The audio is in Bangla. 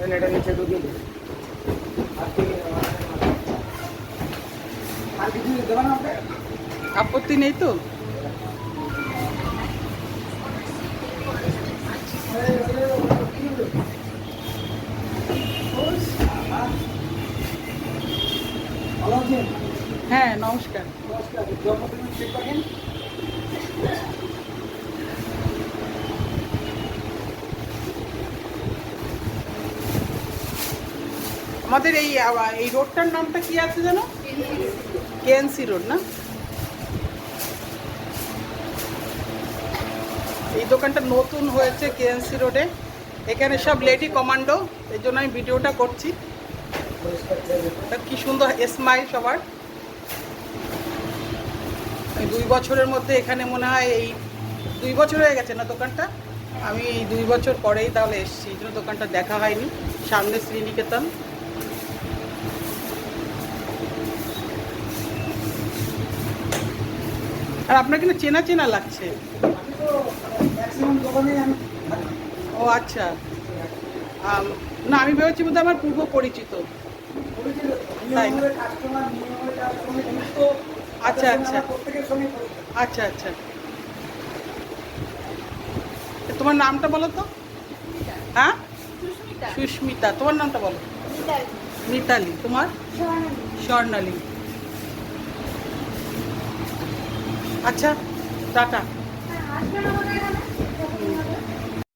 এটা নিচে ঢুকিয়ে দিই। আর কিছু দেবে না আপনাকে? আপত্তি নেই তো? ভালো আছেন? হ্যাঁ, নমস্কার। নমস্কার। জন্মদিনের চেক রাখেন। আমাদের এই রোডটার নামটা কি আছে জানো? কেএনসি রোড না? এই দোকানটা নতুন হয়েছে কেএনসি রোডে। এখানে সব লেডি কমান্ডো, এই জন্য আমি ভিডিওটা করছি। কি সুন্দর স্মাইল সবার। 2 বছরের মধ্যে এখানে মনে হয় এই 2 বছর হয়ে গেছে না দোকানটা? আমি এই 2 বছর পরেই তাহলে এসেছি, এই জন্য দোকানটা দেখা হয়নি। সামনে শ্রীনিকেতন। আর আপনার কিন্তু চেনা চেনা লাগছে। আমি তো ম্যাক্সিমাম দোকানেই আমি থাকি। ও আচ্ছা। না, আমি ভেবেছি বোধহয় আমার পূর্ব পরিচিত। পরিচিত তো। তাই না? নিয়মের কাস্টমার, নিয়মের যার সঙ্গে যুক্ত, আচ্ছা, তাদের সঙ্গে আচ্ছা। আমার প্রত্যেকের সঙ্গে পরিচিত। আচ্ছা আচ্ছা। তোমার নামটা বলো তো? হ্যাঁ, সুস্মিতা। তোমার নামটা বলো। মিতালি। তোমার? স্বর্ণালী। আচ্ছা, টাটা।